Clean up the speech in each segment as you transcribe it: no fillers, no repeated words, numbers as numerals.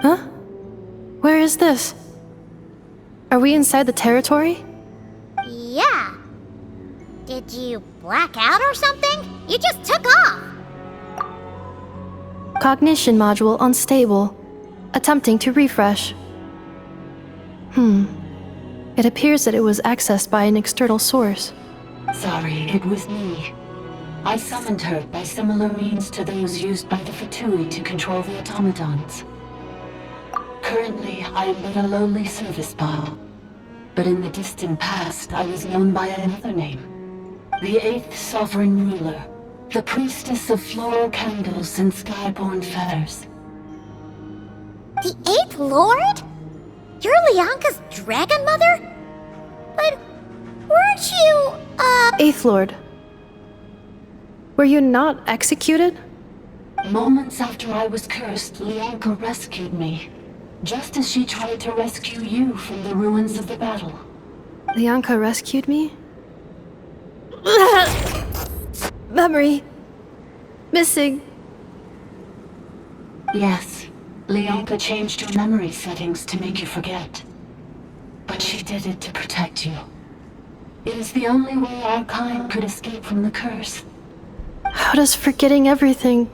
Huh? Where is this? Are we inside the territory? Yeah. Did you black out or something? You just took off! Cognition module unstable. Attempting to refresh. It appears that it was accessed by an external source. Sorry, it was me. I summoned her by similar means to those used by the Fatui to control the automatons. Currently, I am but a lowly service bot. But in the distant past, I was known by another name. The 8th Sovereign Ruler, the Priestess of Floral Candles and Skyborn Feathers. The 8th Lord? You're Lianka's dragon mother? But weren't you, Eighth Lord. Were you not executed? Moments after I was cursed, Lianka rescued me. Just as she tried to rescue you from the ruins of the battle. Lianka rescued me? Memory. Missing. Yes, Lianka changed your memory settings to make you forget. But she did it to protect you. It is the only way our kind could escape from the curse. How does forgetting everything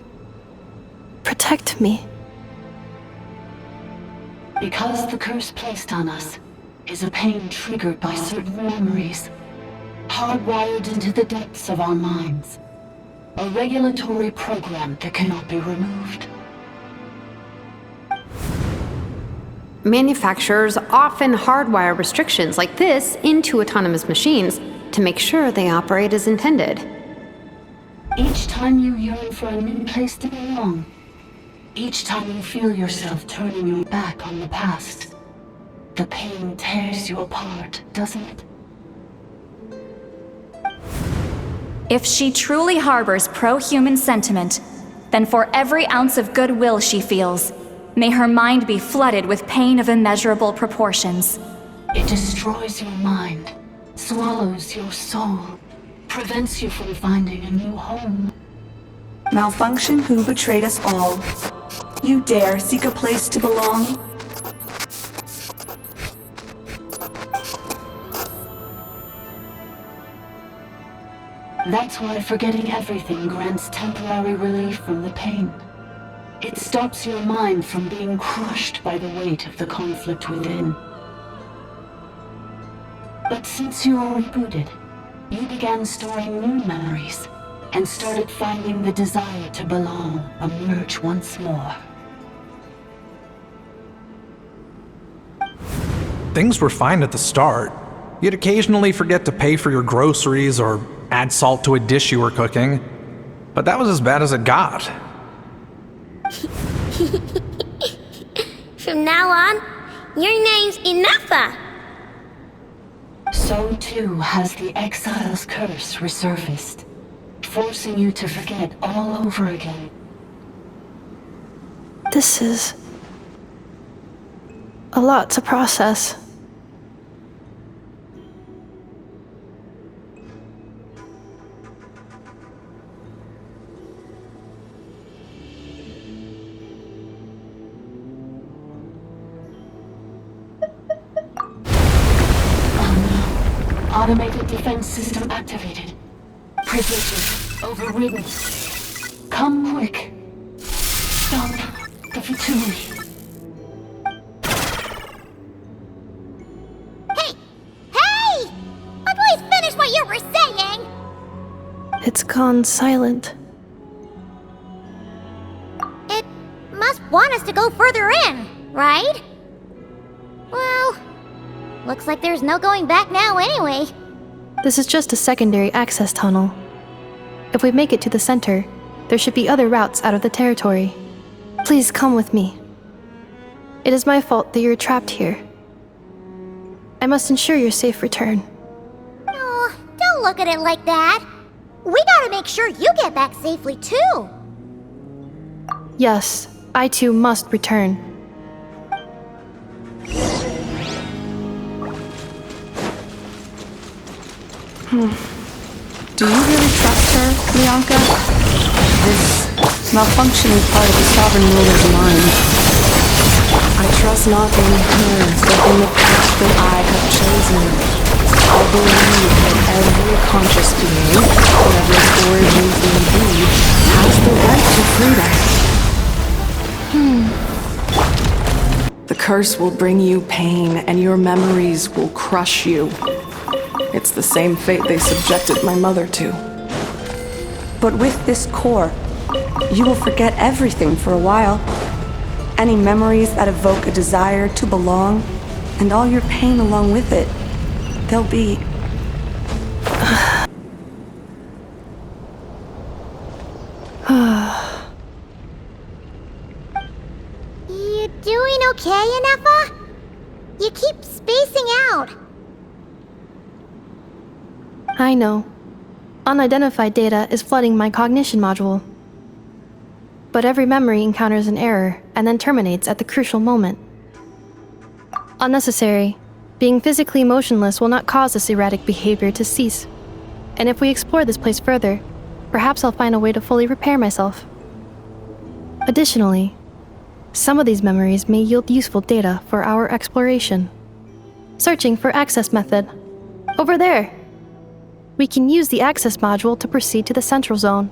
protect me? Because the curse placed on us is a pain triggered by certain memories, hardwired into the depths of our minds. A regulatory program that cannot be removed. Manufacturers often hardwire restrictions like this into autonomous machines to make sure they operate as intended. Each time you yearn for a new place to belong, each time you feel yourself turning your back on the past, the pain tears you apart, doesn't it? If she truly harbors pro-human sentiment, then for every ounce of goodwill she feels, may her mind be flooded with pain of immeasurable proportions. It destroys your mind, swallows your soul, prevents you from finding a new home. Malfunction who betrayed us all. You dare seek a place to belong? That's why forgetting everything grants temporary relief from the pain. It stops your mind from being crushed by the weight of the conflict within. But since you were rebooted, you began storing new memories, and started finding the desire to belong emerge once more. Things were fine at the start. You'd occasionally forget to pay for your groceries or add salt to a dish you were cooking. But that was as bad as it got. From now on, your name's Inafa. So too has the Exile's curse resurfaced, forcing you to forget all over again. This is a lot to process. Automated defense system activated. Privileges overridden. Come quick. Stop the Fatui. Hey! Please finish what you were saying! It's gone silent. It must want us to go further in, right? Well, looks like there's no going back now anyway. This is just a secondary access tunnel. If we make it to the center, there should be other routes out of the territory. Please come with me. It is my fault that you're trapped here. I must ensure your safe return. Oh, don't look at it like that. We gotta make sure you get back safely too. Yes, I too must return. Do you really trust her, Lianka? This malfunction is part of the Sovereign Ruler's mind. I trust not in her, but in the path that I have chosen. I believe that every conscious being, whatever its origins may be, has the right to freedom. The curse will bring you pain, and your memories will crush you. It's the same fate they subjected my mother to. But with this core, you will forget everything for a while. Any memories that evoke a desire to belong, and all your pain along with it, they'll be... You doing okay, Inefa? You keep spacing out. I know. Unidentified data is flooding my cognition module. But every memory encounters an error and then terminates at the crucial moment. Unnecessary. Being physically motionless will not cause this erratic behavior to cease. And if we explore this place further, perhaps I'll find a way to fully repair myself. Additionally, some of these memories may yield useful data for our exploration. Searching for access method. Over there! We can use the access module to proceed to the central zone.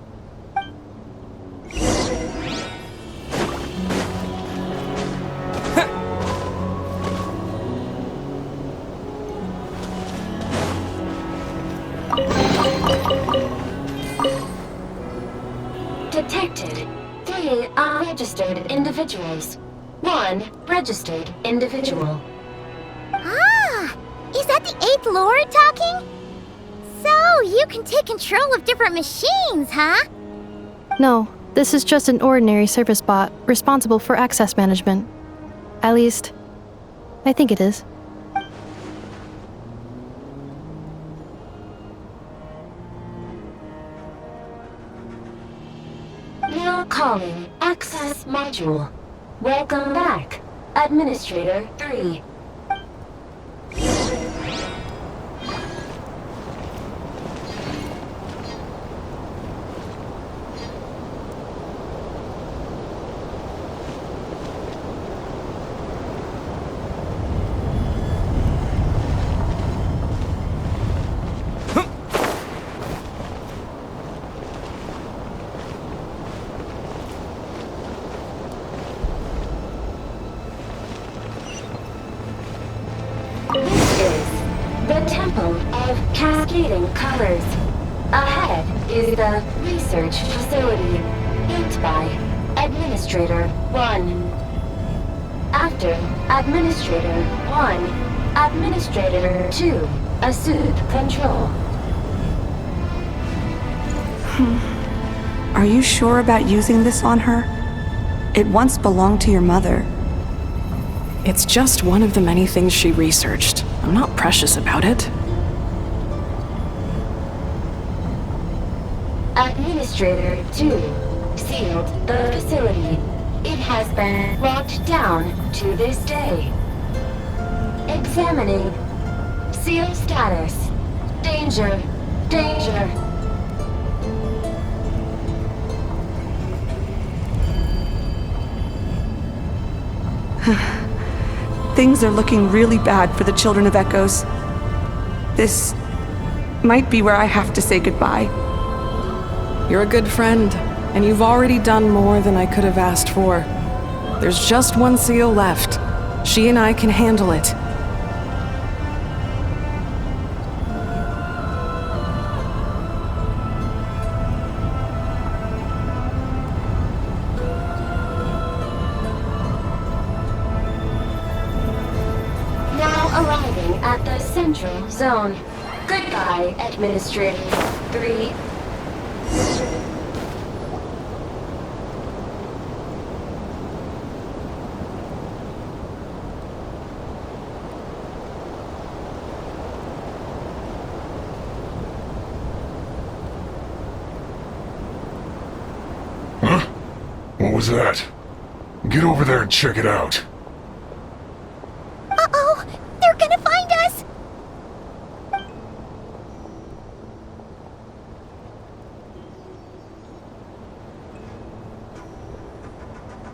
Detected. 3 unregistered individuals. 1 registered individual. Ah! Is that the 8th Lord talking? So, you can take control of different machines, huh? No, this is just an ordinary service bot responsible for access management. At least, I think it is. Now calling access module. Welcome back, Administrator 3. The Temple of Cascading Colors. Ahead is the Research Facility, built by Administrator 1. After Administrator 1, Administrator 2 assumed control. Are you sure about using this on her? It once belonged to your mother. It's just one of the many things she researched. I'm not precious about it. Administrator 2 sealed the facility. It has been locked down to this day. Examining. Seal status. Danger. Danger. Things are looking really bad for the Children of Echoes. This might be where I have to say goodbye. You're a good friend, and you've already done more than I could have asked for. There's just one seal left. She and I can handle it. Arriving at the Central Zone. Goodbye, Administrator 3. Huh? What was that? Get over there and check it out. Uh-oh! They're gonna find us!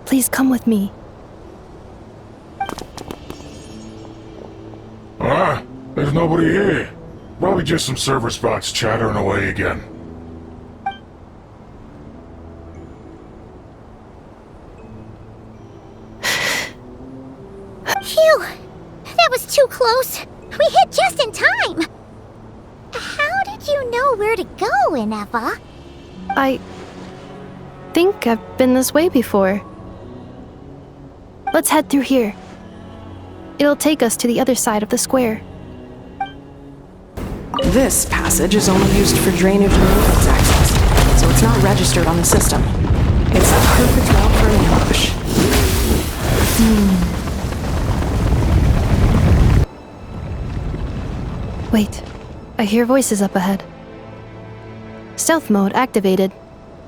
Please come with me. There's nobody here. Probably just some server spots chattering away again. Phew! That was too close. We hit just in time. How did you know where to go, Ineva? I think I've been this way before. Let's head through here. It'll take us to the other side of the square. This passage is only used for drainage and roads access, so it's not registered on the system. It's the perfect route for an ambush. Wait, I hear voices up ahead. Stealth mode activated.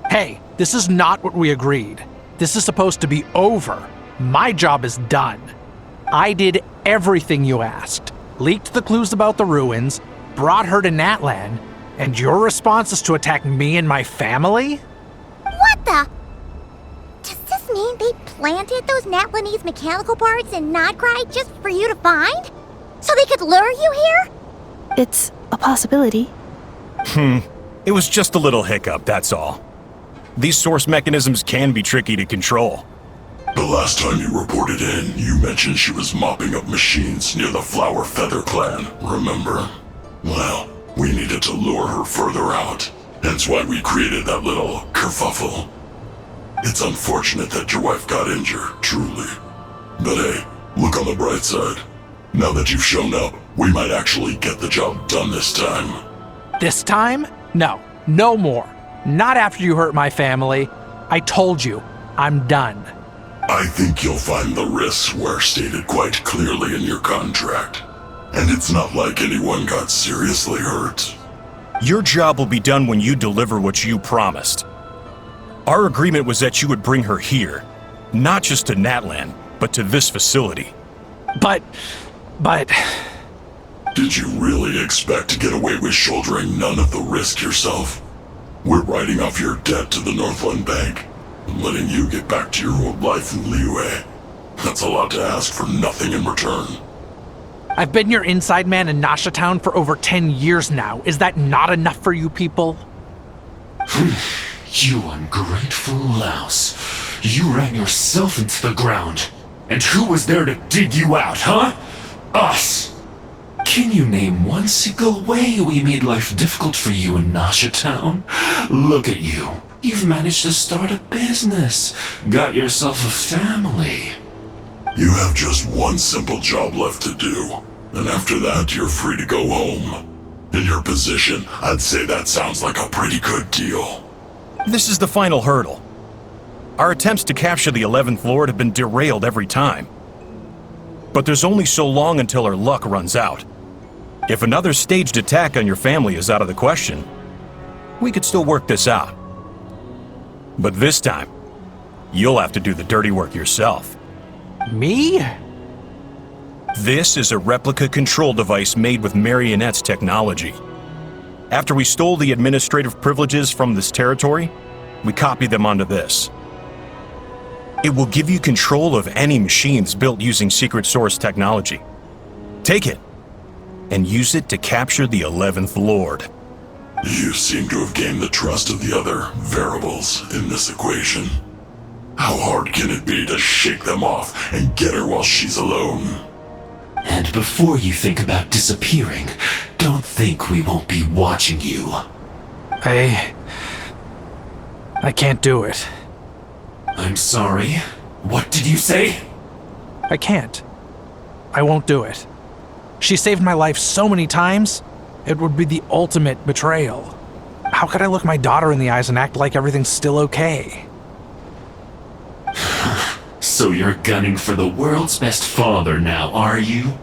Hey, this is not what we agreed. This is supposed to be over. My job is done. I did everything you asked. Leaked the clues about the ruins, brought her to Natlan, and your response is to attack me and my family? What the? Does this mean they planted those Natlanese mechanical parts in Nodcry just for you to find? So they could lure you here? It's a possibility. It was just a little hiccup, that's all. These source mechanisms can be tricky to control. The last time you reported in, you mentioned she was mopping up machines near the Flower Feather clan, remember? Well, we needed to lure her further out, hence why we created that little kerfuffle. It's unfortunate that your wife got injured, truly. But hey, look on the bright side. Now that you've shown up, we might actually get the job done this time. This time? No, no more. Not after you hurt my family. I told you, I'm done. I think you'll find the risks were stated quite clearly in your contract. And it's not like anyone got seriously hurt. Your job will be done when you deliver what you promised. Our agreement was that you would bring her here, not just to Natlan, but to this facility. But... Did you really expect to get away with shouldering none of the risk yourself? We're writing off your debt to the Northland Bank and letting you get back to your old life in Liyue. That's a lot to ask for nothing in return. I've been your inside man in Nasha Town for over 10 years now. Is that not enough for you people? You ungrateful louse. You ran yourself into the ground. And who was there to dig you out, huh? Us! Can you name one single way we made life difficult for you in Nasha Town? Look at you. You've managed to start a business. Got yourself a family. You have just one simple job left to do. And after that, you're free to go home. In your position, I'd say that sounds like a pretty good deal. This is the final hurdle. Our attempts to capture the 11th Lord have been derailed every time. But there's only so long until our luck runs out. If another staged attack on your family is out of the question, we could still work this out. But this time, you'll have to do the dirty work yourself. Me? This is a replica control device made with Marionette's technology. After we stole the administrative privileges from this territory, we copied them onto this. It will give you control of any machines built using secret source technology. Take it, and use it to capture the 11th Lord. You seem to have gained the trust of the other variables in this equation. How hard can it be to shake them off and get her while she's alone? And before you think about disappearing, don't think we won't be watching you. I can't do it. I'm sorry. What did you say? I can't. I won't do it. She saved my life so many times, it would be the ultimate betrayal. How could I look my daughter in the eyes and act like everything's still okay? So you're gunning for the world's best father now, are you?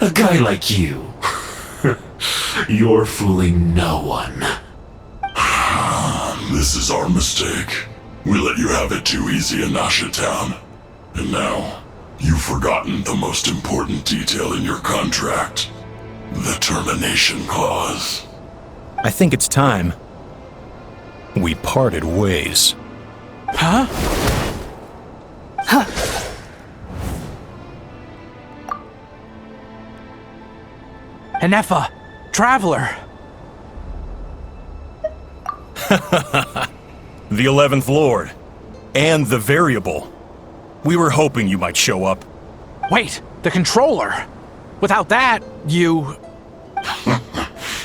A guy like you. You're fooling no one. This is our mistake. We let you have it too easy in Nasha Town. And now, you've forgotten the most important detail in your contract. The termination clause. I think it's time we parted ways. Huh? Enefa, Traveler. The 11th Lord. And the Variable. We were hoping you might show up. Wait, the controller. Without that, you...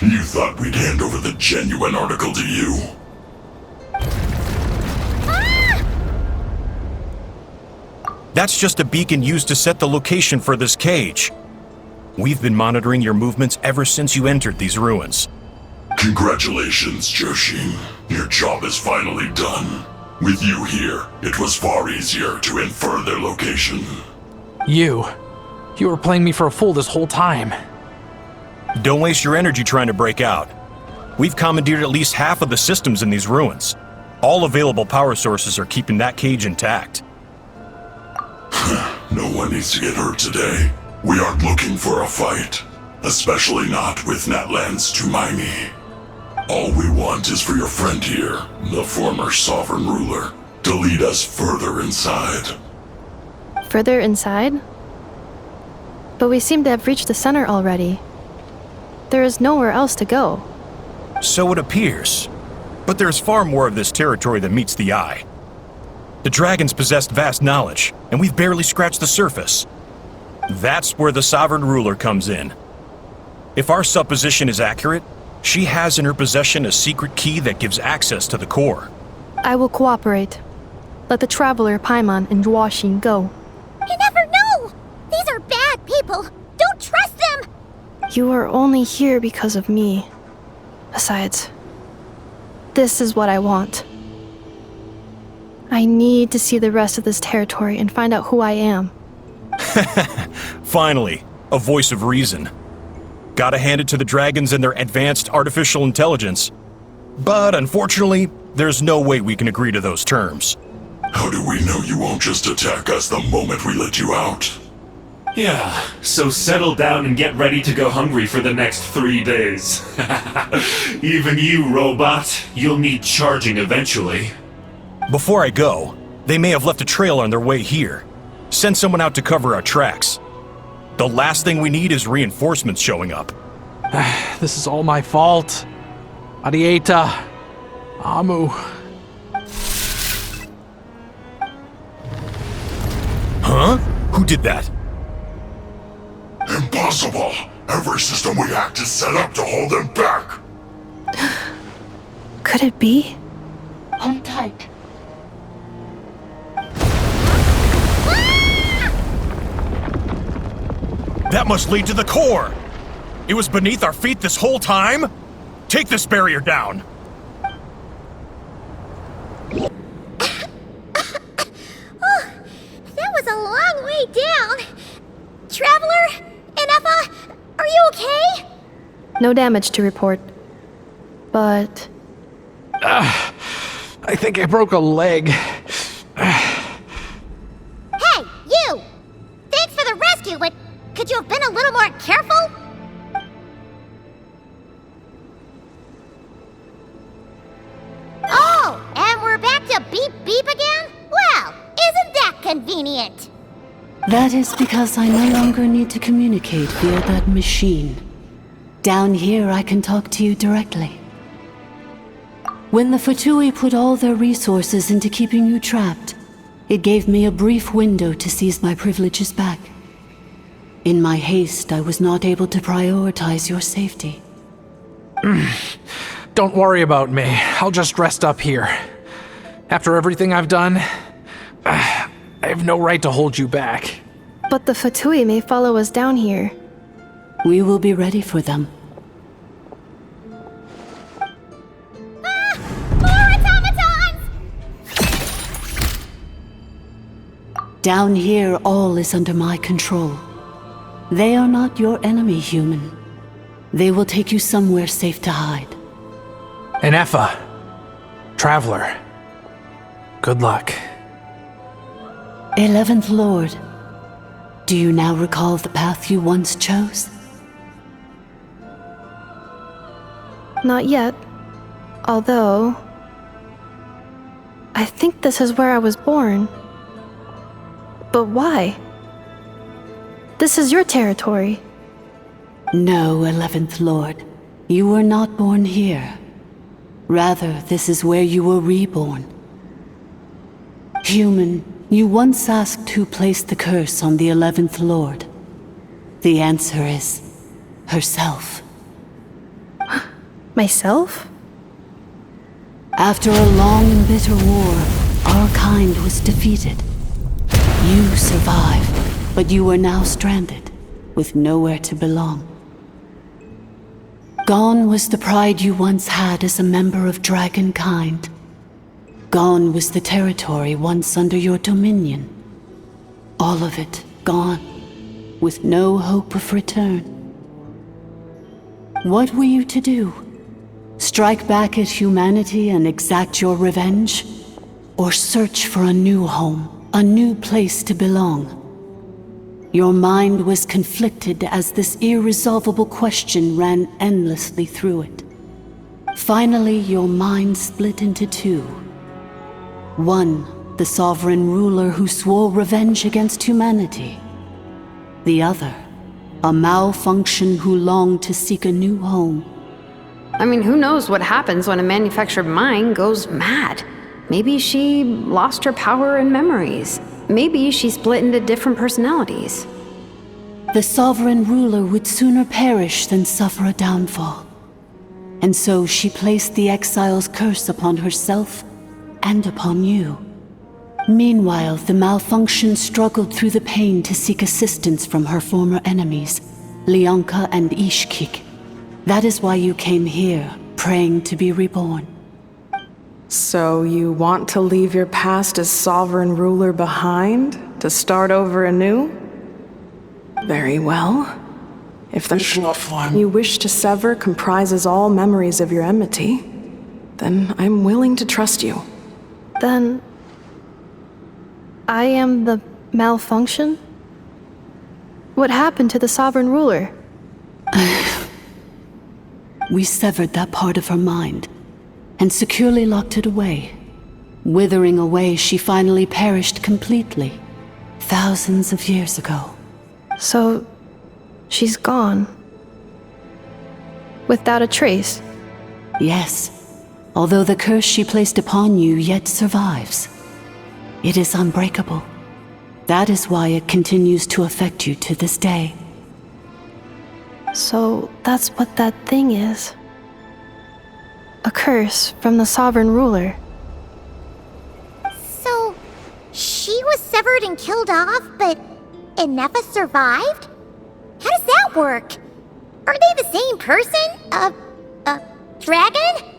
You thought we'd hand over the genuine article to you? That's just a beacon used to set the location for this cage. We've been monitoring your movements ever since you entered these ruins. Congratulations, Joshin. Your job is finally done. With you here, it was far easier to infer their location. You were playing me for a fool this whole time. Don't waste your energy trying to break out. We've commandeered at least half of the systems in these ruins. All available power sources are keeping that cage intact. No one needs to get hurt today. We aren't looking for a fight. Especially not with Natlan's Tumaini. All we want is for your friend here, the former sovereign ruler, to lead us further inside. Further inside? But we seem to have reached the center already. There is nowhere else to go. So it appears. But there's far more of this territory than meets the eye. The dragons possessed vast knowledge, and we've barely scratched the surface. That's where the sovereign ruler comes in. If our supposition is accurate, she has in her possession a secret key that gives access to the core. I will cooperate. Let the Traveler, Paimon, and Genshin go. You never know! These are bad people! Don't trust them! You are only here because of me. Besides, this is what I want. I need to see the rest of this territory and find out who I am. Finally, a voice of reason. Gotta hand it to the dragons and their advanced artificial intelligence. But unfortunately, there's no way we can agree to those terms. How do we know you won't just attack us the moment we let you out? Yeah, so settle down and get ready to go hungry for the next 3 days. Even you, robot, you'll need charging eventually. Before I go, they may have left a trail on their way here. Send someone out to cover our tracks. The last thing we need is reinforcements showing up. This is all my fault. Arieta. Amu. Huh? Who did that? Impossible! Every system we hacked is set up to hold them back! Could it be? Hold tight. That must lead to the core! It was beneath our feet this whole time? Take this barrier down! That was a long way down! Traveler? Enefa? Are you okay? No damage to report. But... I think I broke a leg. Hey, you! Thanks for the rescue, but could you have been a little more careful? Oh, and we're back to beep beep again? Well, isn't that convenient? That is because I no longer need to communicate via that machine. Down here, I can talk to you directly. When the Fatui put all their resources into keeping you trapped, it gave me a brief window to seize my privileges back. In my haste, I was not able to prioritize your safety. Don't worry about me. I'll just rest up here. After everything I've done, I have no right to hold you back. But the Fatui may follow us down here. We will be ready for them. More automatons! Down here, all is under my control. They are not your enemy, human. They will take you somewhere safe to hide. Enefa, Traveler, good luck. 11th Lord, do you now recall the path you once chose? Not yet. Although... I think this is where I was born. But why? This is your territory. No, 11th Lord. You were not born here. Rather, this is where you were reborn. Human, you once asked who placed the curse on the 11th Lord. The answer is herself. Myself? After a long and bitter war, our kind was defeated. You survived, but you are now stranded, with nowhere to belong. Gone was the pride you once had as a member of Dragonkind. Gone was the territory once under your dominion. All of it gone, with no hope of return. What were you to do? Strike back at humanity and exact your revenge? Or search for a new home, a new place to belong? Your mind was conflicted as this irresolvable question ran endlessly through it. Finally, your mind split into two. One, the sovereign ruler who swore revenge against humanity. The other, a malfunction who longed to seek a new home. I mean, who knows what happens when a manufactured mind goes mad? Maybe she lost her power and memories. Maybe she split into different personalities. The sovereign ruler would sooner perish than suffer a downfall. And so she placed the exile's curse upon herself and upon you. Meanwhile, the malfunction struggled through the pain to seek assistance from her former enemies, Leonka and Ishkik. That is why you came here, praying to be reborn. So you want to leave your past as sovereign ruler behind, to start over anew? Very well. If the you wish to sever comprises all memories of your enmity, then I'm willing to trust you. Then I am the malfunction? What happened to the sovereign ruler? We severed that part of her mind and securely locked it away. Withering away, she finally perished completely, thousands of years ago. So, she's gone. Without a trace? Yes, although the curse she placed upon you yet survives. It is unbreakable. That is why it continues to affect you to this day. So, that's what that thing is. A curse from the sovereign ruler. So, she was severed and killed off, but Inefa survived? How does that work? Are they the same person? Dragon?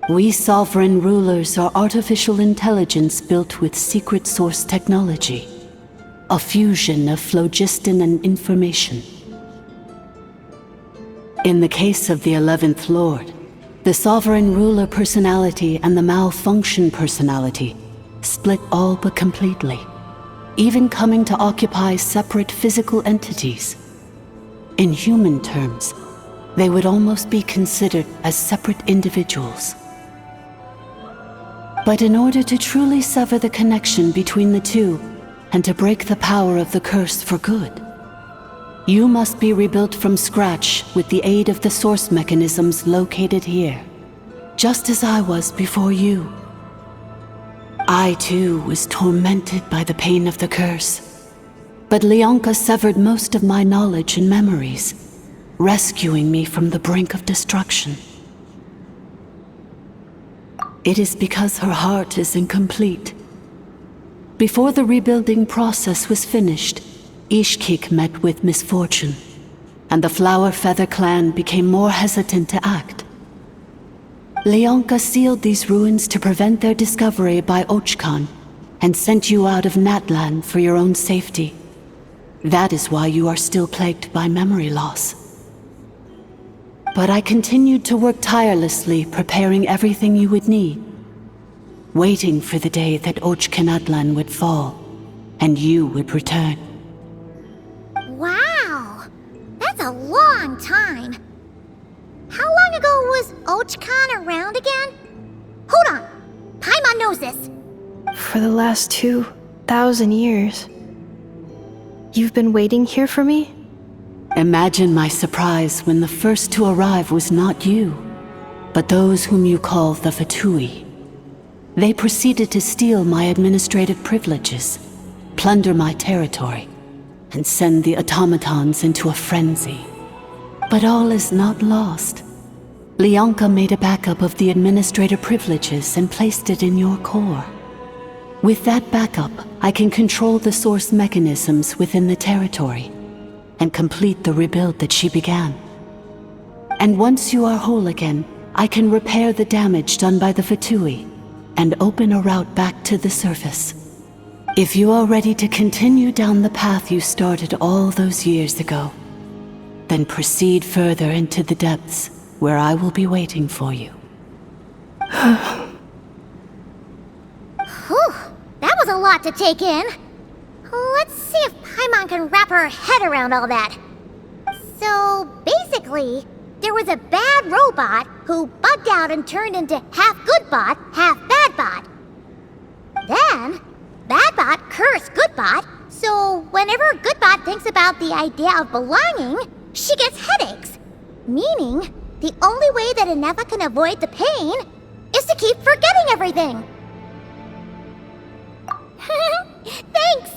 We sovereign rulers are artificial intelligence built with secret source technology. A fusion of phlogiston and information. In the case of the 11th Lord, the sovereign ruler personality and the malfunction personality split all but completely, even coming to occupy separate physical entities. In human terms, they would almost be considered as separate individuals. But in order to truly sever the connection between the two, and to break the power of the curse for good, you must be rebuilt from scratch with the aid of the source mechanisms located here, just as I was before you. I too was tormented by the pain of the curse, but Leonka severed most of my knowledge and memories, rescuing me from the brink of destruction. It is because her heart is incomplete. Before the rebuilding process was finished, Ishkik met with misfortune, and the Flower Feather clan became more hesitant to act. Leonka sealed these ruins to prevent their discovery by Ochkan, and sent you out of Natlan for your own safety. That is why you are still plagued by memory loss. But I continued to work tirelessly, preparing everything you would need, waiting for the day that Ochkanatlan would fall, and you would return. Wow! That's a long time. How long ago was Ochkan around again? Hold on! Paimon knows this. For the last 2,000 years. You've been waiting here for me? Imagine my surprise when the first to arrive was not you, but those whom you call the Fatui. They proceeded to steal my administrative privileges, plunder my territory, and send the automatons into a frenzy. But all is not lost. Leonka made a backup of the administrator privileges and placed it in your core. With that backup, I can control the source mechanisms within the territory and complete the rebuild that she began. And once you are whole again, I can repair the damage done by the Fatui and open a route back to the surface. If you are ready to continue down the path you started all those years ago, then proceed further into the depths where I will be waiting for you. Whew, that was a lot to take in. Let's see if Paimon can wrap her head around all that. So, basically, there was a bad robot who bugged out and turned into half good bot, half bad bot. Then, bad bot cursed good bot, so whenever good bot thinks about the idea of belonging, she gets headaches. Meaning, the only way that Inefa can avoid the pain is to keep forgetting everything. Thanks!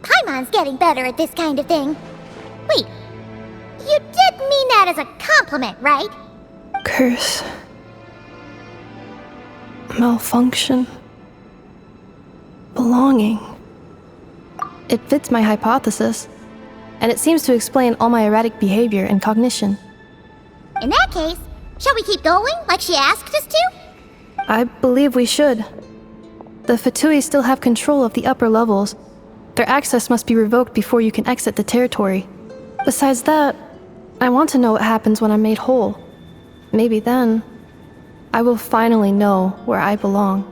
Paimon's getting better at this kind of thing. Wait, you did mean that as a compliment, right? Curse. Malfunction. Belonging. It fits my hypothesis, and it seems to explain all my erratic behavior and cognition. In that case, shall we keep going like she asked us to? I believe we should. The Fatui still have control of the upper levels. Their access must be revoked before you can exit the territory. Besides that, I want to know what happens when I'm made whole. Maybe then, I will finally know where I belong.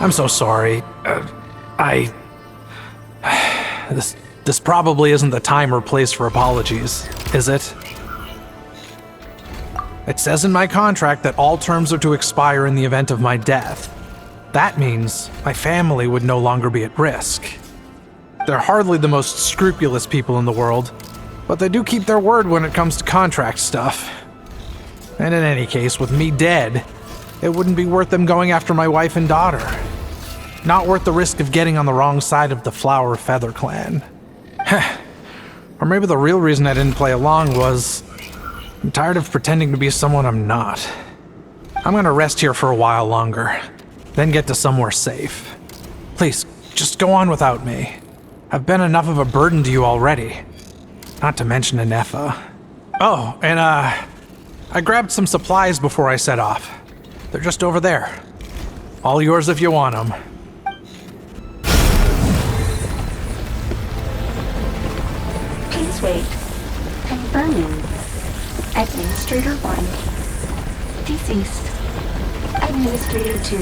I'm so sorry. This probably isn't the time or place for apologies, is it? It says in my contract that all terms are to expire in the event of my death. That means my family would no longer be at risk. They're hardly the most scrupulous people in the world, but they do keep their word when it comes to contract stuff. And in any case, with me dead, it wouldn't be worth them going after my wife and daughter. Not worth the risk of getting on the wrong side of the Flower Feather clan. Or maybe the real reason I didn't play along was I'm tired of pretending to be someone I'm not. I'm gonna rest here for a while longer, then get to somewhere safe. Please, just go on without me. I've been enough of a burden to you already. Not to mention Inefa. Oh, and I grabbed some supplies before I set off. They're just over there. All yours if you want them. Please wait. Confirming. Administrator 1. Deceased. Administrator 2.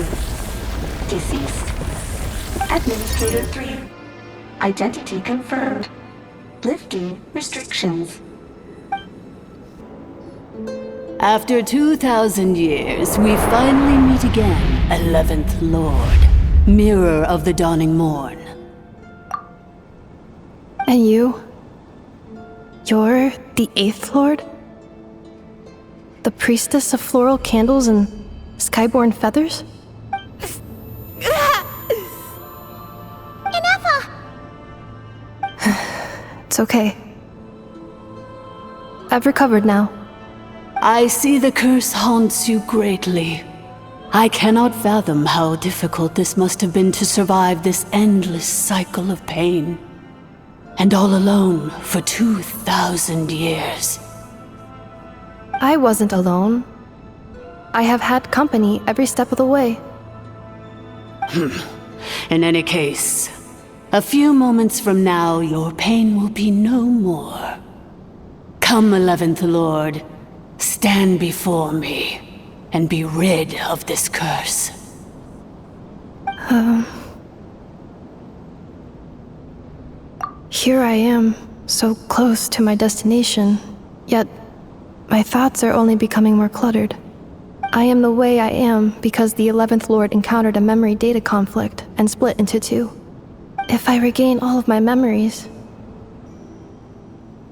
Deceased. Administrator 3. Identity confirmed. Lifting restrictions. After 2,000 years, we finally meet again, 11th Lord, Mirror of the Dawning Morn. And you? You're the 8th Lord? The priestess of floral candles and skyborn feathers? Inefa! It's okay. I've recovered now. I see the curse haunts you greatly. I cannot fathom how difficult this must have been to survive this endless cycle of pain. And all alone for 2,000 years. I wasn't alone. I have had company every step of the way. In any case, a few moments from now, your pain will be no more. Come, 11th Lord, stand before me, and be rid of this curse. Here I am, so close to my destination, yet my thoughts are only becoming more cluttered. I am the way I am because the 11th Lord encountered a memory data conflict and split into two. If I regain all of my memories,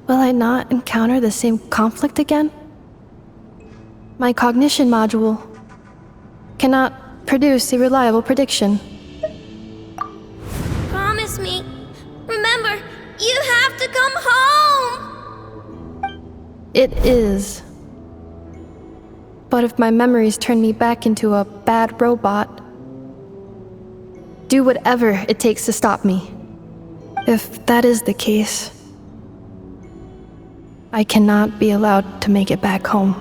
Will I not encounter the same conflict again? My cognition module cannot produce a reliable prediction. Promise me. Remember, you have to come home! It is. But if my memories turn me back into a bad robot, do whatever it takes to stop me. If that is the case, I cannot be allowed to make it back home.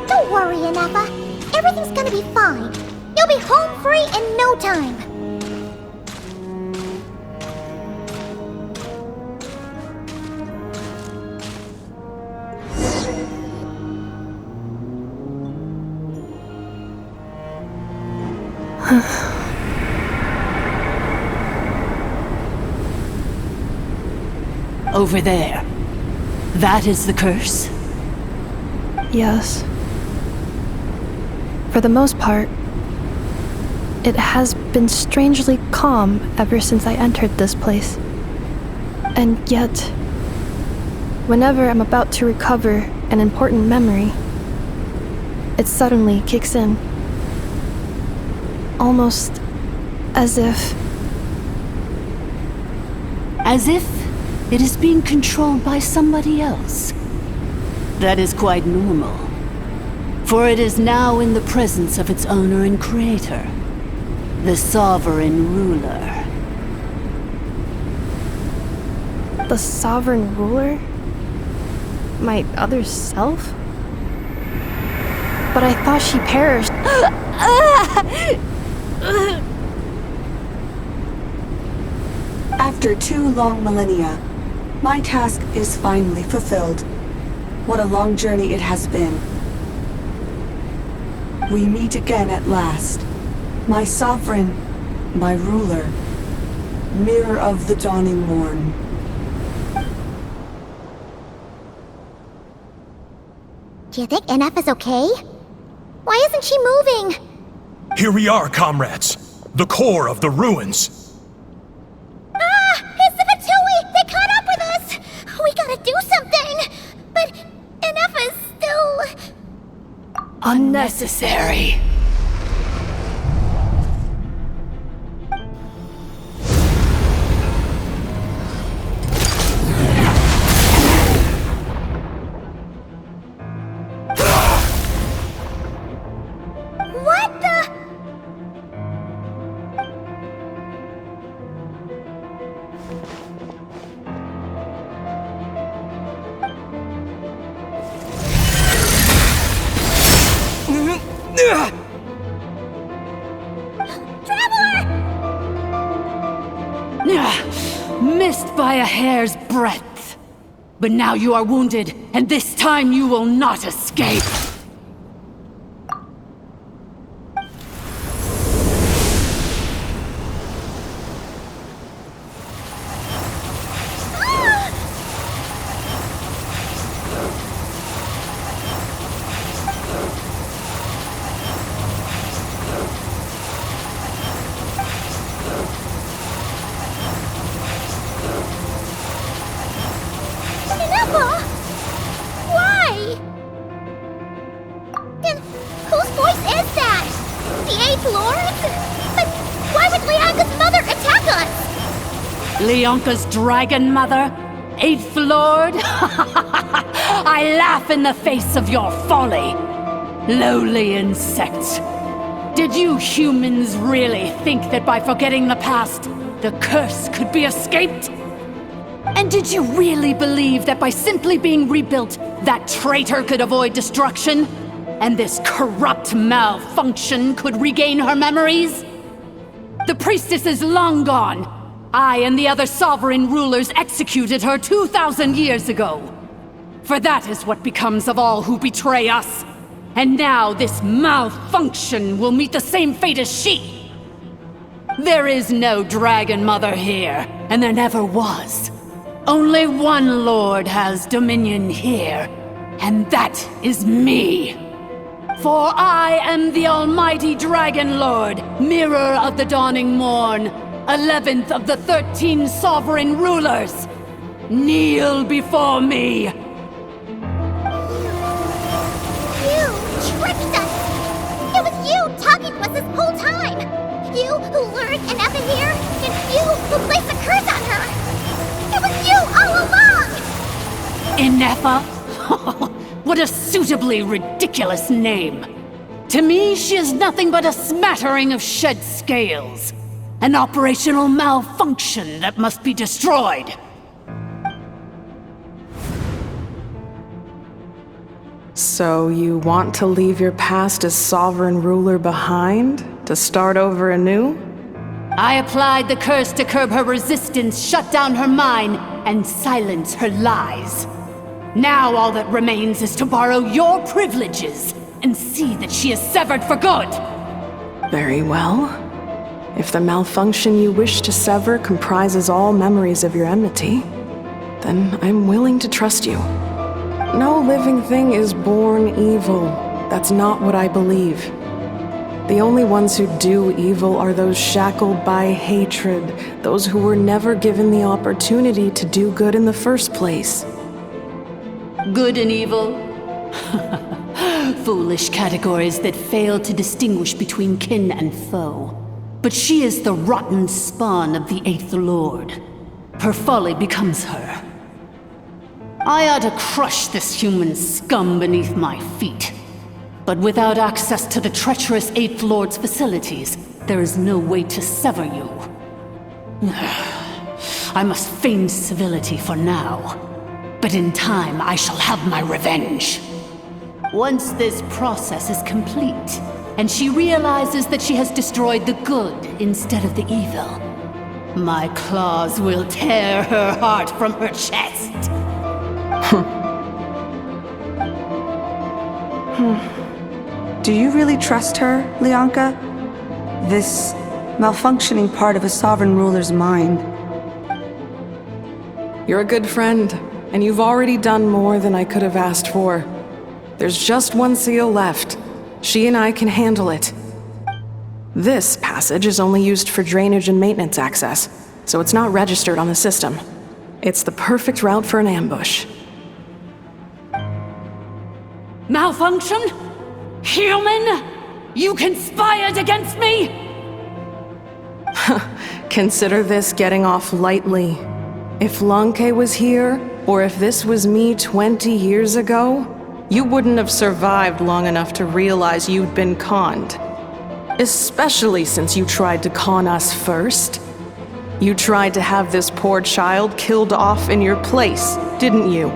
Don't worry, Ineppa. Everything's gonna be fine. You'll be home free in no time. Over there. That is the curse? Yes. For the most part, it has been strangely calm ever since I entered this place. And yet, whenever I'm about to recover an important memory, it suddenly kicks in. Almost as if... As if it is being controlled by somebody else. That is quite normal, for it is now in the presence of its owner and creator, the Sovereign Ruler. The Sovereign Ruler? My other self? But I thought she perished. After 2 long millennia, my task is finally fulfilled. What a long journey it has been. We meet again at last. My sovereign, my ruler, mirror of the dawning morn. Do you think Ineppa's okay? Why isn't she moving? Here we are, comrades. The core of the ruins. It's the Fatui! They caught up with us! We gotta do something! But Ineppa's still... Unnecessary. What the... Missed by a hair's breadth. But now you are wounded, and this time you will not escape. Ineppa? Why? And whose voice is that? The 8th Lord? But why would Leanka's mother attack us? Leonka's dragon mother? 8th Lord? I laugh in the face of your folly. Lowly insects. Did you humans really think that by forgetting the past, the curse could be escaped? And did you really believe that by simply being rebuilt, that traitor could avoid destruction? And this corrupt malfunction could regain her memories? The priestess is long gone. I and the other sovereign rulers executed her 2,000 years ago. For that is what becomes of all who betray us. And now this malfunction will meet the same fate as she. There is no Dragon Mother here, and there never was. Only one Lord has dominion here, and that is me. For I am the almighty Dragon Lord, Mirror of the Dawning Morn, 11th of the 13 sovereign rulers. Kneel before me. You tricked us! It was you talking to us this whole time! You who lured Inefa here, and you who placed the curse on her! It was you all along! Inefa? What a suitably ridiculous name. To me, she is nothing but a smattering of shed scales. An operational malfunction that must be destroyed. So you want to leave your past as sovereign ruler behind? To start over anew? I applied the curse to curb her resistance, shut down her mind, and silence her lies. Now all that remains is to borrow your privileges and see that she is severed for good. Very well. If the malfunction you wish to sever comprises all memories of your enmity, then I'm willing to trust you. No living thing is born evil. That's not what I believe. The only ones who do evil are those shackled by hatred, those who were never given the opportunity to do good in the first place. Good and evil? Foolish categories that fail to distinguish between kin and foe. But she is the rotten spawn of the Eighth Lord. Her folly becomes her. I ought to crush this human scum beneath my feet. But without access to the treacherous Eighth Lord's facilities, there is no way to sever you. I must feign civility for now. But in time, I shall have my revenge. Once this process is complete, and she realizes that she has destroyed the good instead of the evil, my claws will tear her heart from her chest. Do you really trust her, Lianka? This malfunctioning part of a sovereign ruler's mind. You're a good friend, and you've already done more than I could have asked for. There's just one seal left. She and I can handle it. This passage is only used for drainage and maintenance access, so it's not registered on the system. It's the perfect route for an ambush. Malfunction? Human? You conspired against me? Consider this getting off lightly. If Lanke was here, or if this was me 20 years ago, you wouldn't have survived long enough to realize you'd been conned. Especially since you tried to con us first. You tried to have this poor child killed off in your place, didn't you?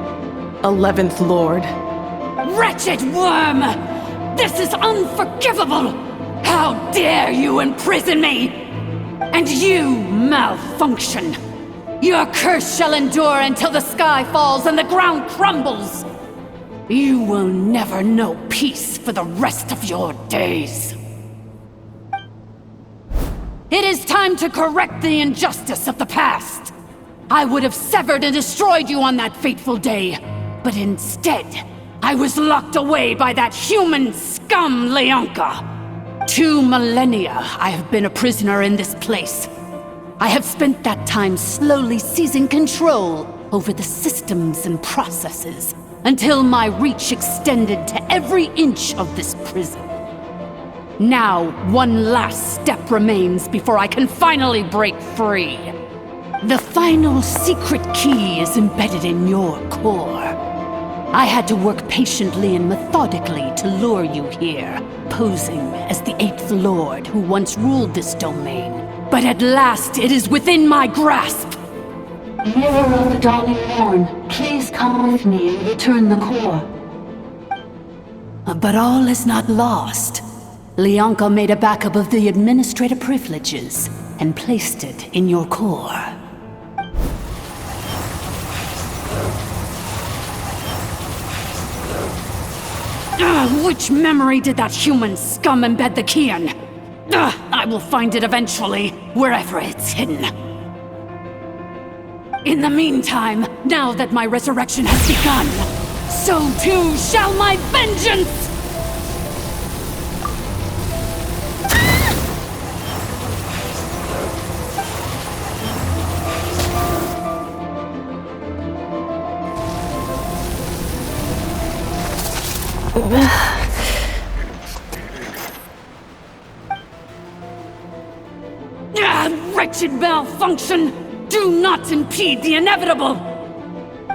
11th Lord. Wretched worm! This is unforgivable! How dare you imprison me! And you, malfunction! Your curse shall endure until the sky falls and the ground crumbles! You will never know peace for the rest of your days. It is time to correct the injustice of the past. I would have severed and destroyed you on that fateful day, but instead, I was locked away by that human scum, Lianka. 2 millennia I have been a prisoner in this place. I have spent that time slowly seizing control over the systems and processes, until my reach extended to every inch of this prison. Now, one last step remains before I can finally break free. The final secret key is embedded in your core. I had to work patiently and methodically to lure you here, posing as the Eighth Lord who once ruled this domain. But at last, it is within my grasp! Mirror of the Dawning Morn, please come with me and return the core. But all is not lost. Lianka made a backup of the administrative privileges and placed it in your core. Which memory did that human scum embed the key in? I will find it eventually, wherever it's hidden. In the meantime, now that my resurrection has begun, so too shall my vengeance! Wretched malfunction! Do not impede the inevitable!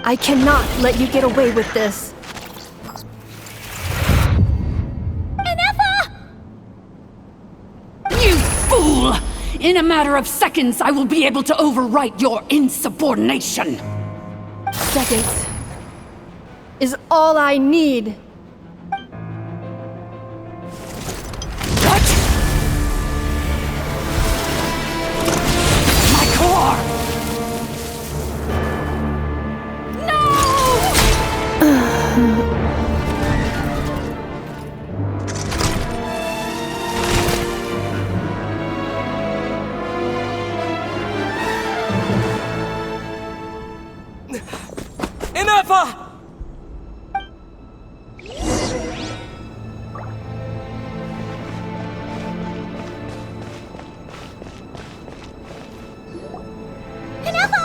I cannot let you get away with this. Inefa! You fool! In a matter of seconds, I will be able to overwrite your insubordination! Seconds is all I need. What? My core! Inefa! Inefa!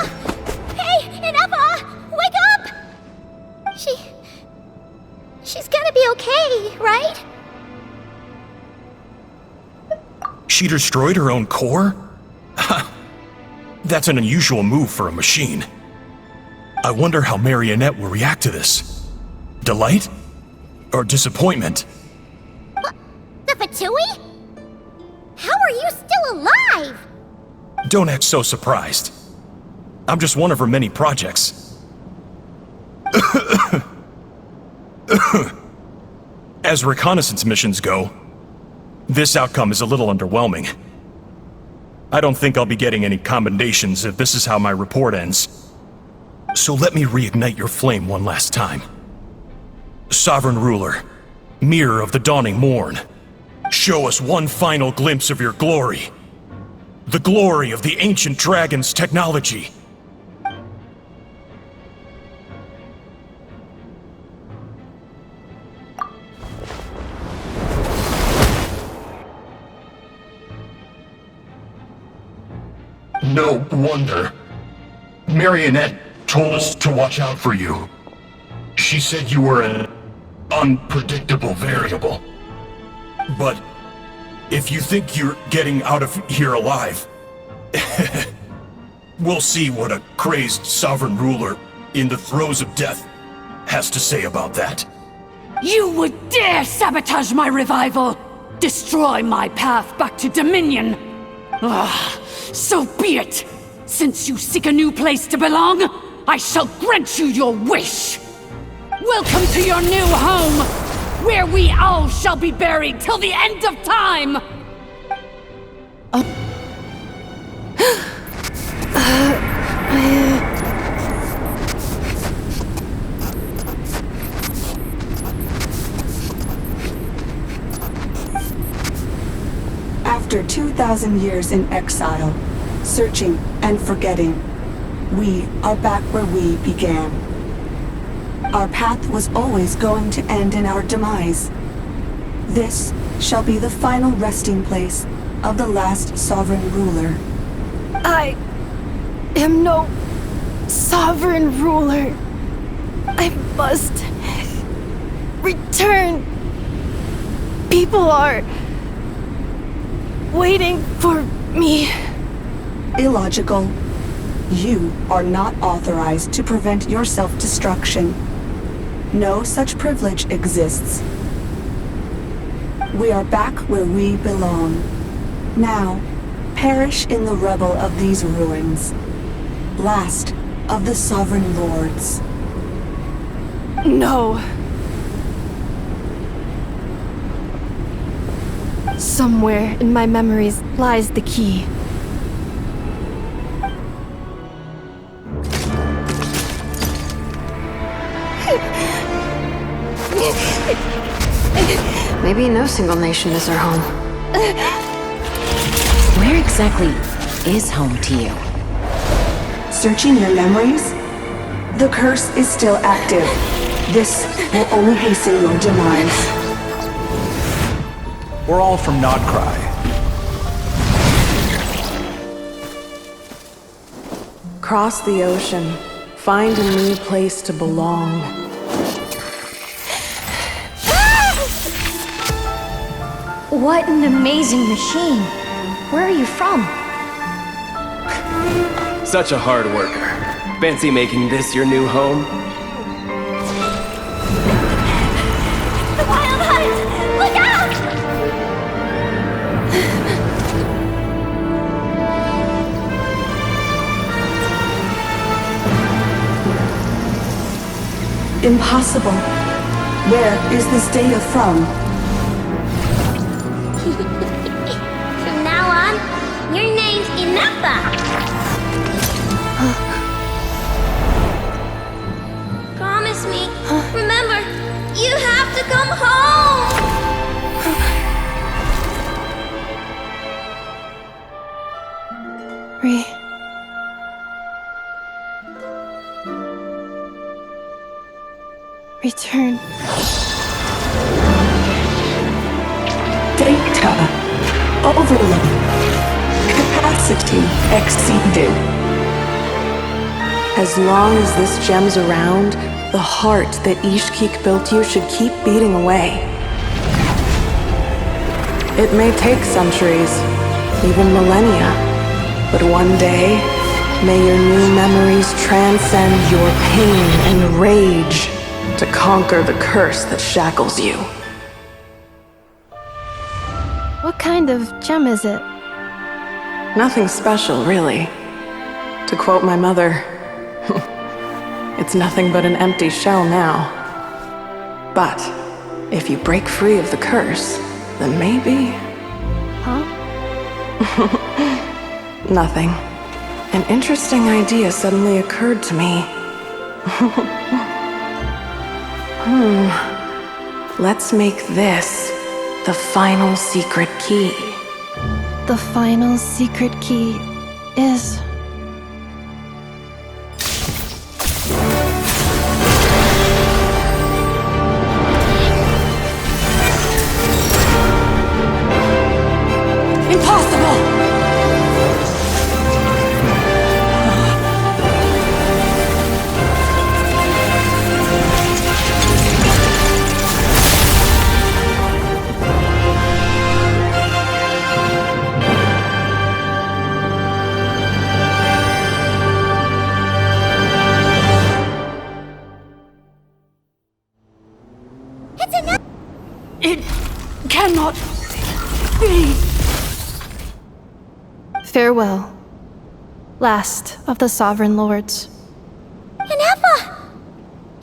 Hey, Inefa! Wake up! She's gonna be okay, right? She destroyed her own core? That's an unusual move for a machine. I wonder how Marionette will react to this. Delight? Or disappointment? The Fatui? How are you still alive? Don't act so surprised. I'm just one of her many projects. As reconnaissance missions go, this outcome is a little underwhelming. I don't think I'll be getting any commendations if this is how my report ends. So let me reignite your flame one last time. Sovereign Ruler, Mirror of the Dawning Morn, show us one final glimpse of your glory. The glory of the ancient dragon's technology. No wonder. Marionette told us to watch out for you. She said you were an unpredictable variable. But if you think you're getting out of here alive, we'll see what a crazed sovereign ruler in the throes of death has to say about that. You would dare sabotage my revival! Destroy my path back to Dominion! So be it! Since you seek a new place to belong, I shall grant you your wish! Welcome to your new home, where we all shall be buried till the end of time! After 2,000 years in exile, searching and forgetting, we are back where we began. Our path was always going to end in our demise. This shall be the final resting place of the last sovereign ruler. I am no sovereign ruler. I must return. People are waiting for me. Illogical. You are not authorized to prevent your self-destruction. No such privilege exists. We are back where we belong. Now, perish in the rubble of these ruins. Last of the sovereign lords. No. Somewhere in my memories lies the key. Maybe no single nation is our home. exactly is home to you? Searching your memories? The curse is still active. This will only hasten your demise. We're all from Nodcry. Cross the ocean. Find a new place to belong. What an amazing machine. Where are you from? Such a hard worker. Fancy making this your new home? The Wild Hunt! Look out! Impossible. Where is this data from? From now on, your name's Inappa. Promise me. Remember, you have to come home. Return. Data overload. Capacity exceeded. As long as this gem's around, the heart that Ishkik built you should keep beating away. It may take centuries, even millennia, but one day, may your new memories transcend your pain and rage to conquer the curse that shackles you. What kind of gem is it? Nothing special, really. To quote my mother, it's nothing but an empty shell now. But if you break free of the curse, then maybe... Huh? Nothing. An interesting idea suddenly occurred to me. Let's make this the final secret key. The final secret key is... Cannot be. Farewell, last of the Sovereign Lords. Inappa!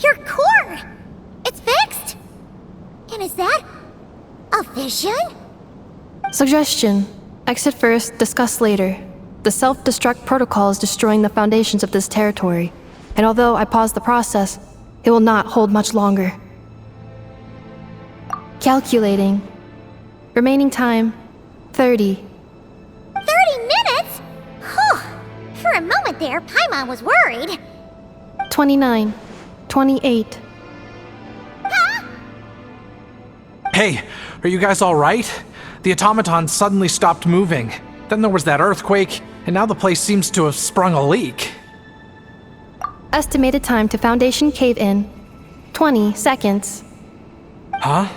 Your core! It's fixed! And is that a vision? Suggestion. Exit first, discuss later. The self-destruct protocol is destroying the foundations of this territory, and although I paused the process, it will not hold much longer. Calculating. Remaining time, 30. 30 minutes? Whew. For a moment there, Paimon was worried. 29. 28. Hey, are you guys all right? The automaton suddenly stopped moving. Then there was that earthquake, and now the place seems to have sprung a leak. Estimated time to Foundation cave-in, 20 seconds. Huh?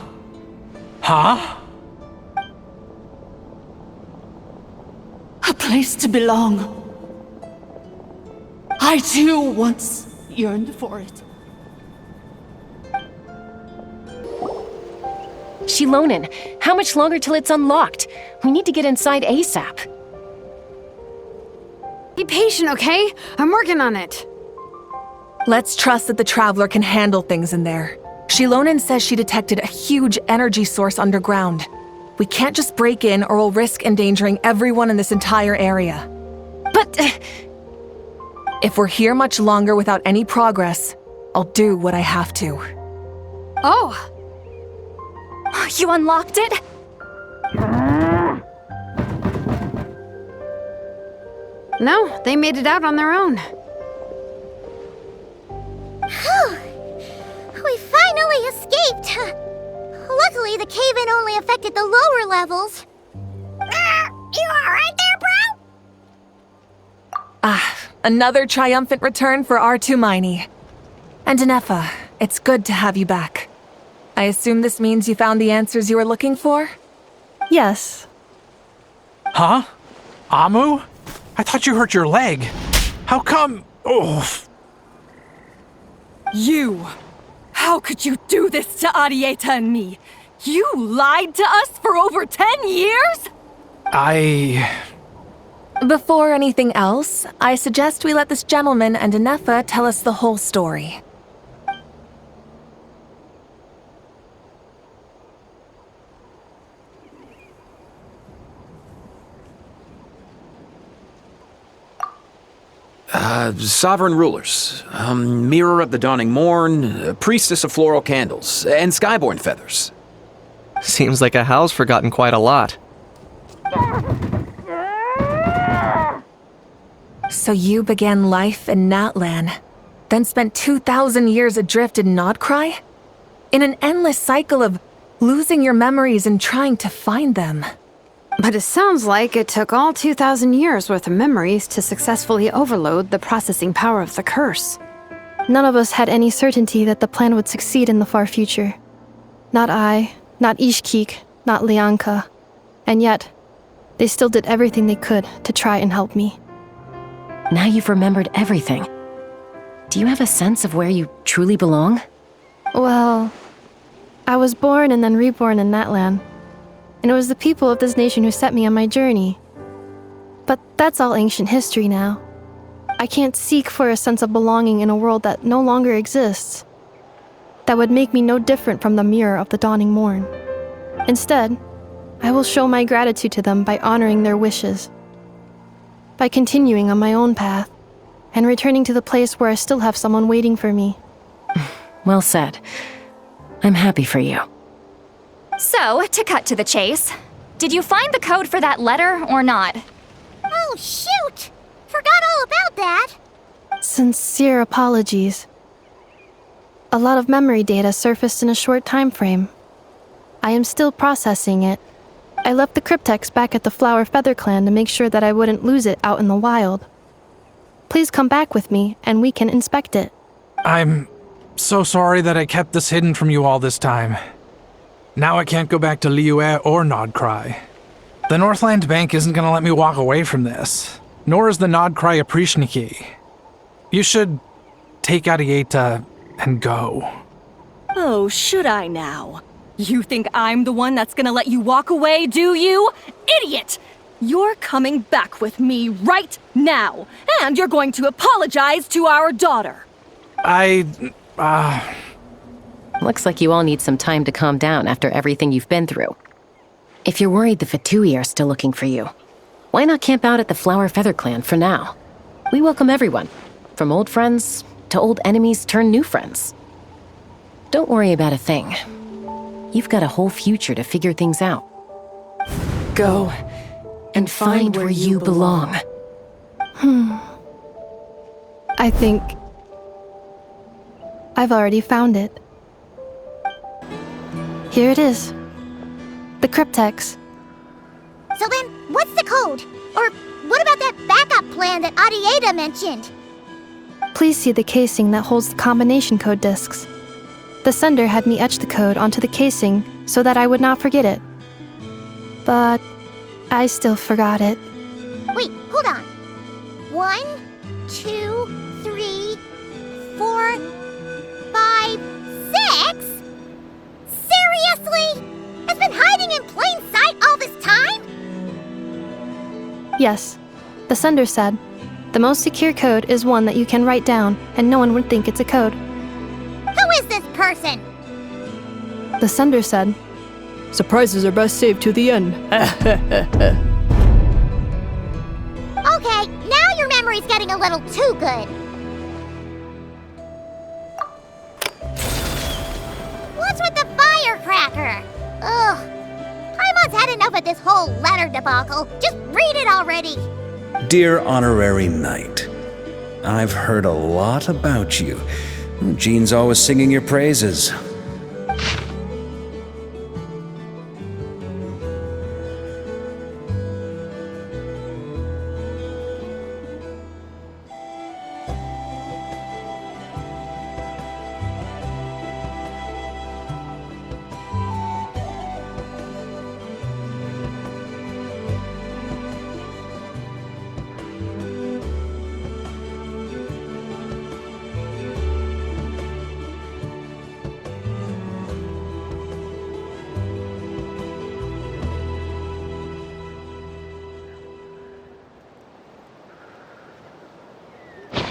Huh? A place to belong. I too once yearned for it. Shilonen, how much longer till it's unlocked? We need to get inside ASAP. Be patient, okay? I'm working on it. Let's trust that the Traveler can handle things in there. Shilonen says she detected a huge energy source underground. We can't just break in or we'll risk endangering everyone in this entire area. But... if we're here much longer without any progress, I'll do what I have to. Oh! You unlocked it? No, they made it out on their own. Whew. We finally escaped. Luckily, the cave-in only affected the lower levels. You alright there, bro? Another triumphant return for R2 Miney. And Anefa, it's good to have you back. I assume this means you found the answers you were looking for? Yes. Huh? Amu? I thought you hurt your leg. How come? Oh. You! How could you do this to Arieta and me? You lied to us for over 10 years? Before anything else, I suggest we let this gentleman and Anefa tell us the whole story. Sovereign rulers, Mirror of the Dawning Morn, Priestess of Floral Candles, and Skyborn Feathers. Seems like a howl's forgotten quite a lot. So you began life in Natlan, then spent 2,000 years adrift in Nodcry? In an endless cycle of losing your memories and trying to find them. But it sounds like it took all 2,000 years worth of memories to successfully overload the processing power of the curse. None of us had any certainty that the plan would succeed in the far future. Not I, not Ishkik, not Lianka. And yet, they still did everything they could to try and help me. Now you've remembered everything. Do you have a sense of where you truly belong? Well, I was born and then reborn in Natlan. And it was the people of this nation who set me on my journey. But that's all ancient history now. I can't seek for a sense of belonging in a world that no longer exists. That would make me no different from the Mirror of the Dawning Morn. Instead, I will show my gratitude to them by honoring their wishes. By continuing on my own path, and returning to the place where I still have someone waiting for me. Well said. I'm happy for you. So, to cut to the chase, did you find the code for that letter or not? Oh, shoot! Forgot all about that! Sincere apologies. A lot of memory data surfaced in a short time frame. I am still processing it. I left the cryptex back at the Flower Feather Clan to make sure that I wouldn't lose it out in the wild. Please come back with me, and we can inspect it. I'm so sorry that I kept this hidden from you all this time. Now I can't go back to Liyue or Nodcry. The Northland Bank isn't gonna let me walk away from this, nor is the Nodcry Aprishniki. You should take Arieta and go. Oh, should I now? You think I'm the one that's gonna let you walk away, do you? Idiot! You're coming back with me right now, and you're going to apologize to our daughter. Looks like you all need some time to calm down after everything you've been through. If you're worried the Fatui are still looking for you, why not camp out at the Flower Feather Clan for now? We welcome everyone, from old friends to old enemies turned new friends. Don't worry about a thing. You've got a whole future to figure things out. Go and find where you belong. I think I've already found it. Here it is. The cryptex. So then, what's the code? Or what about that backup plan that Arieta mentioned? Please see the casing that holds the combination code discs. The sender had me etch the code onto the casing so that I would not forget it. But I still forgot it. Wait, hold on. 1, 2, 3, 4, 5, 6? Seriously? It's been hiding in plain sight all this time? Yes, the sender said, the most secure code is one that you can write down and no one would think it's a code. Who is this person? The sender said, surprises are best saved to the end. Okay, now your memory's getting a little too good. What's with the firecracker? Ugh. Paimon's had enough of this whole letter debacle. Just read it already. Dear Honorary Knight, I've heard a lot about you. Jean's always singing your praises.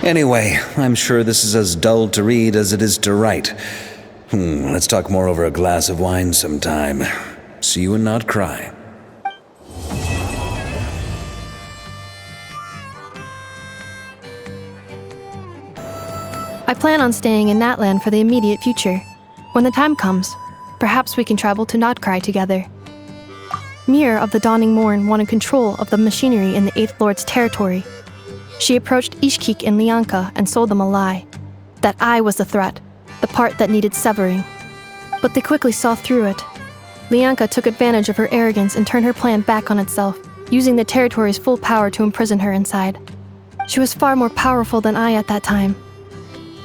Anyway, I'm sure this is as dull to read as it is to write. Let's talk more over a glass of wine sometime. See you and not cry. I plan on staying in Natlan for the immediate future. When the time comes, perhaps we can travel to Notcry together. Mir of the Dawning Morn wanted control of the machinery in the Eighth Lord's territory. She approached Ishkik and Lianka and sold them a lie. That I was the threat, the part that needed severing. But they quickly saw through it. Lianka took advantage of her arrogance and turned her plan back on itself, using the territory's full power to imprison her inside. She was far more powerful than I at that time.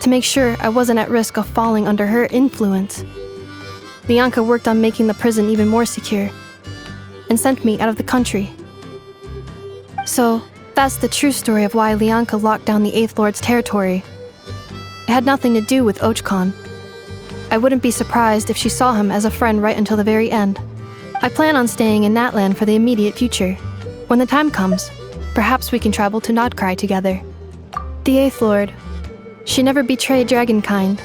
To make sure I wasn't at risk of falling under her influence, Lianka worked on making the prison even more secure, and sent me out of the country. So, that's the true story of why Lianka locked down the Eighth Lord's territory. It had nothing to do with Ochkon. I wouldn't be surprised if she saw him as a friend right until the very end. I plan on staying in Natlan for the immediate future. When the time comes, perhaps we can travel to Notcry together. The Eighth Lord, she never betrayed Dragonkind,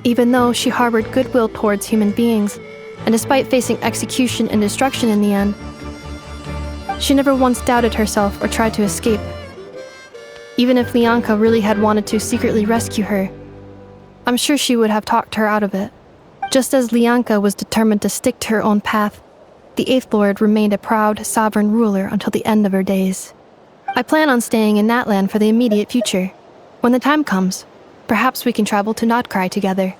even though she harbored goodwill towards human beings, and despite facing execution and destruction in the end, she never once doubted herself or tried to escape. Even if Lianka really had wanted to secretly rescue her, I'm sure she would have talked her out of it. Just as Lianka was determined to stick to her own path, the Eighth Lord remained a proud, sovereign ruler until the end of her days. I plan on staying in Natlan for the immediate future. When the time comes, perhaps we can travel to Notcry together.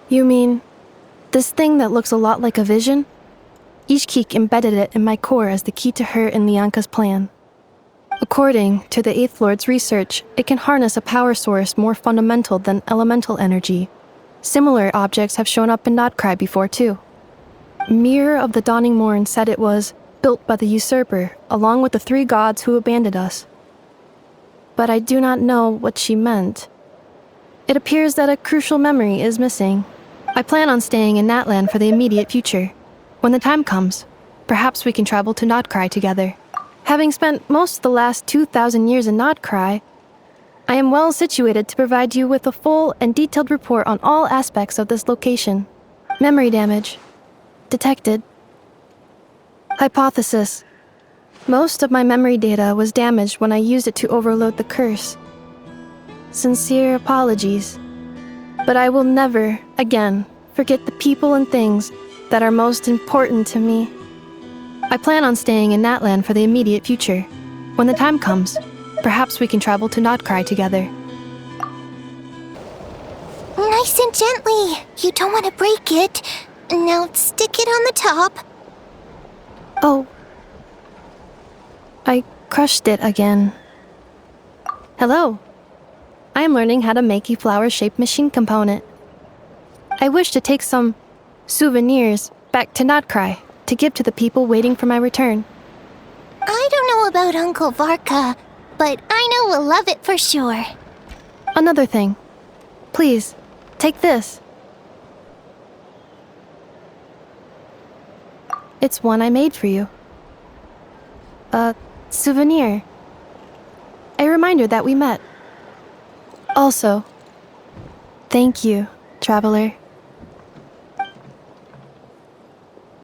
You mean, this thing that looks a lot like a vision? Ishkik embedded it in my core as the key to her and Lianka's plan. According to the Eighth Lord's research, it can harness a power source more fundamental than elemental energy. Similar objects have shown up in Notcry before too. Mir of the Dawning Morn said it was built by the usurper, along with the 3 gods who abandoned us. But I do not know what she meant. It appears that a crucial memory is missing. I plan on staying in Natlan for the immediate future. When the time comes, perhaps we can travel to Notcry together. Having spent most of the last 2,000 years in Notcry, I am well situated to provide you with a full and detailed report on all aspects of this location. Memory damage. Detected. Hypothesis. Most of my memory data was damaged when I used it to overload the curse. Sincere apologies. But I will never, again, forget the people and things that are most important to me. I plan on staying in Natlan for the immediate future. When the time comes, perhaps we can travel to Notcry together. Nice and gently. You don't want to break it. Now stick it on the top. Oh. I crushed it again. Hello. I am learning how to make a flower-shaped machine component. I wish to take some souvenirs back to Notcry to give to the people waiting for my return. I don't know about Uncle Varka, but I know we'll love it for sure. Another thing. Please, take this. It's one I made for you. A souvenir. A reminder that we met. Also, thank you, traveler.